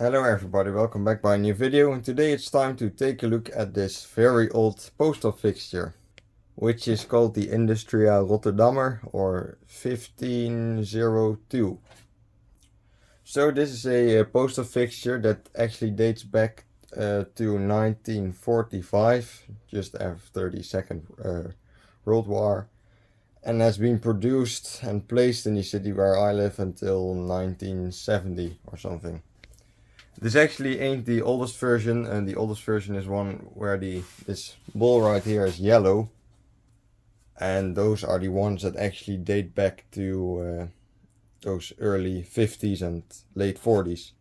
Hello everybody, welcome back by a new video, and today it's time to take a look at this very old postal fixture, which is called the Industria Rotterdammer or 1502. So this is a postal fixture that actually dates back to 1945, just after the Second World War, and has been produced and placed in the city where I live until 1970 or something. This actually ain't the oldest version, and the oldest version is one where this ball right here is yellow, and those are the ones that actually date back to those early 50s and late 40s.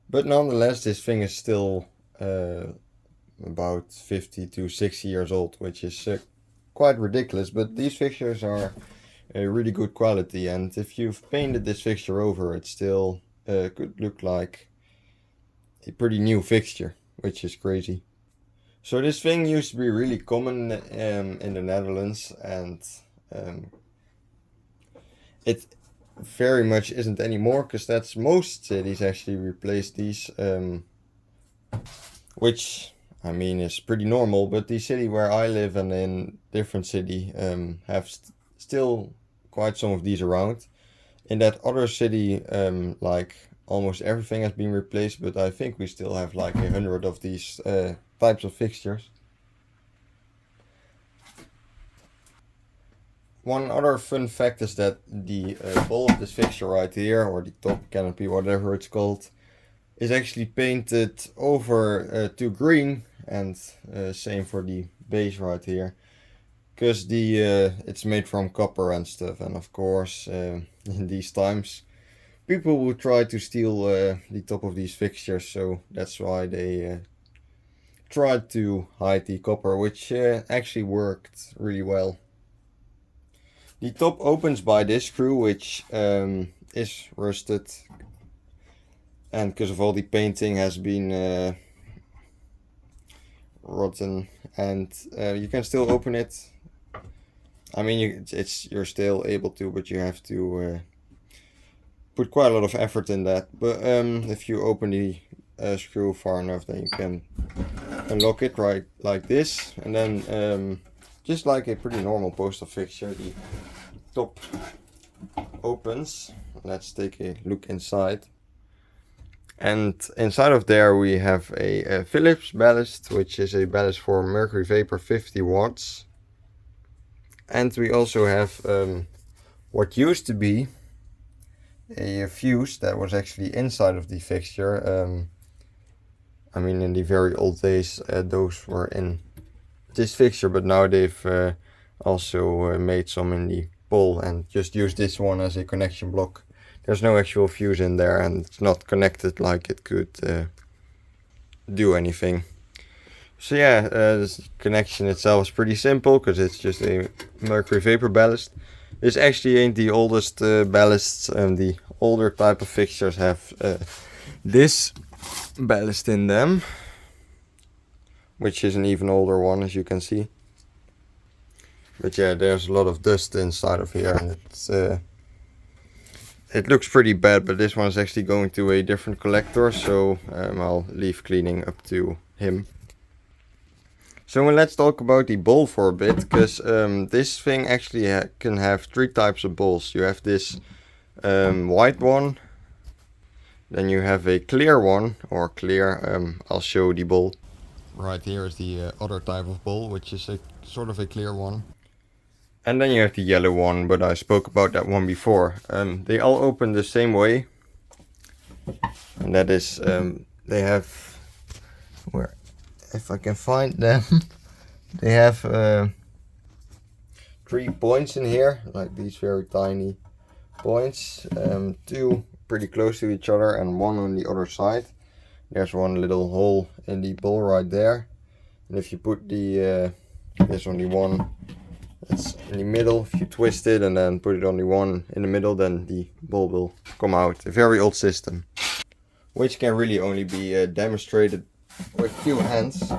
But nonetheless, this thing is still about 50 to 60 years old, which is quite ridiculous, but these fixtures are a really good quality, and if you've painted this fixture over, it still could look like a pretty new fixture, which is crazy. So this thing used to be really common in the Netherlands, and it very much isn't anymore, because that's most cities actually replaced these, which I mean is pretty normal, but the city where I live and in different city have still quite some of these around. In that other city, like almost everything has been replaced, but I think we still have like 100 of these types of fixtures. One other fun fact is that the bowl of this fixture right here, or the top canopy, whatever it's called, is actually painted over to green, and same for the base right here, because it's made from copper and stuff, and of course in these times people will try to steal the top of these fixtures, so that's why they tried to hide the copper, which actually worked really well. The top opens by this screw, which is rusted, and because of all the painting has been rotten, and you can still open it. I mean, you're still able to, but you have to put quite a lot of effort in that. But if you open the screw far enough, then you can unlock it right like this, and then just like a pretty normal postal fixture, the top opens. Let's take a look inside. And inside of there we have a Phillips ballast, which is a ballast for mercury vapor 50 watts. And we also have what used to be a fuse that was actually inside of the fixture. I mean, in the very old days those were in this fixture, but now they've also made some in the bowl and just use this one as a connection block. There's no actual fuse in there, and it's not connected like it could do anything. So yeah, this connection itself is pretty simple, because it's just a mercury vapor ballast. This actually ain't the oldest ballasts, and the older type of fixtures have this ballast in them, which is an even older one, as you can see. But yeah, there's a lot of dust inside of here, and it looks pretty bad, but this one is actually going to a different collector, so I'll leave cleaning up to him. So let's talk about the bowl for a bit, because this thing actually can have three types of bowls. You have this white one, then you have a clear one, or clear, I'll show the bowl. Right here is the other type of bowl, which is a sort of a clear one. And then you have the yellow one, but I spoke about that one before. They all open the same way, and that is, they have, where, if I can find them, they have 3 points in here, like these very tiny points, 2 pretty close to each other and 1 on the other side. There's one little hole in the bowl right there, and if you put there's only one that's in the middle. If you twist it and then put it on the one in the middle, then the bowl will come out. A very old system, which can really only be demonstrated with few hands,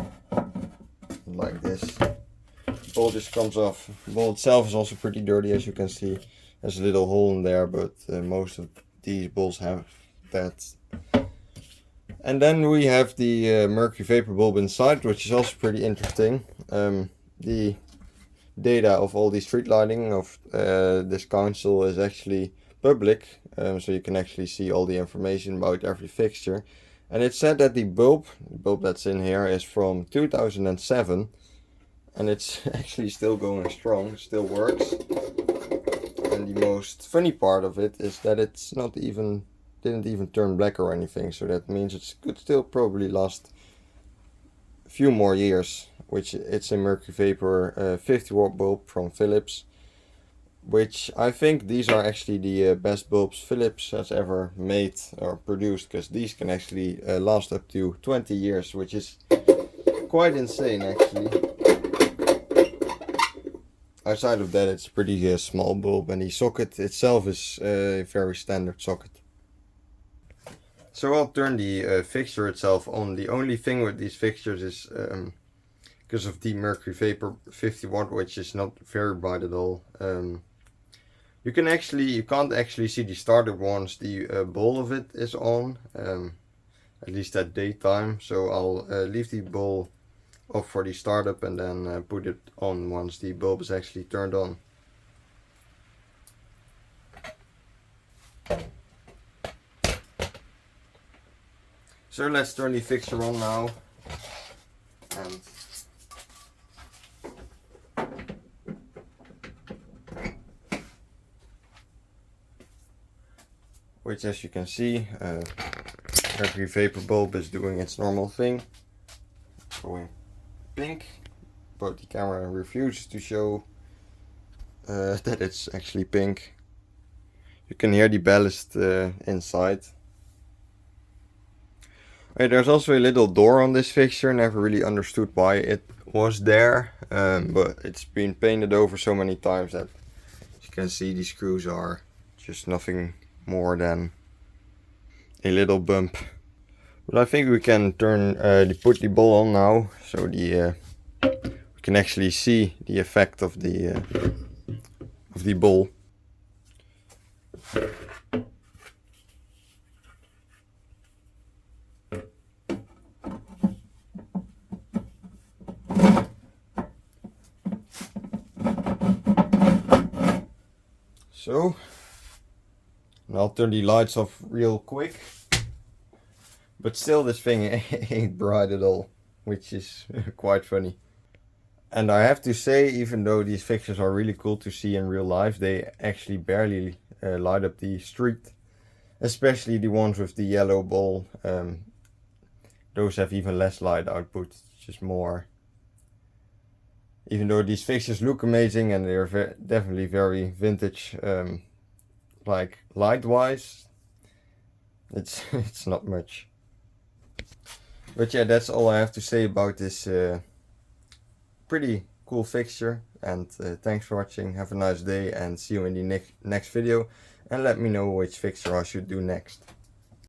like this. The bowl just comes off. The bowl itself is also pretty dirty, as you can see. There's a little hole in there, but most of these bowls have that. And then we have the mercury vapor bulb inside, which is also pretty interesting. The data of all the street lighting of this council is actually public, so you can actually see all the information about every fixture. And it said that the bulb that's in here is from 2007, and it's actually still going strong, still works. And the most funny part of it is that it's not even, didn't even turn black or anything, so that means it could still probably last a few more years. Which it's a mercury vapor 50 watt bulb from Philips, which I think these are actually the best bulbs Philips has ever made or produced, because these can actually last up to 20 years, which is quite insane actually. Outside of that, it's a pretty small bulb, and the socket itself is a very standard socket. So I'll turn the fixture itself on. The only thing with these fixtures is because of the mercury vapor 50 watt, which is not very bright at all. You can't actually see the startup once the bulb of it is on, at least at daytime. So I'll leave the bulb off for the startup and then put it on once the bulb is actually turned on. So let's turn the fixture on now. And which, as you can see, mercury vapor bulb is doing its normal thing, going pink, but the camera refuses to show that it's actually pink. You can hear the ballast inside. Okay, there's also a little door on this fixture. Never really understood why it was there, but it's been painted over so many times that, as you can see, the screws are just nothing more than a little bump. But I think we can put the ball on now, so we can actually see the effect of the ball. So, and I'll turn the lights off real quick. But still, this thing ain't bright at all, which is quite funny. And I have to say, even though these fixtures are really cool to see in real life, they actually barely light up the street. Especially the ones with the yellow ball. Those have even less light output, it's just more. Even though these fixtures look amazing and they're definitely very vintage, like light-wise, it's not much. But yeah, that's all I have to say about this pretty cool fixture. And thanks for watching. Have a nice day and see you in the next video. And let me know which fixture I should do next.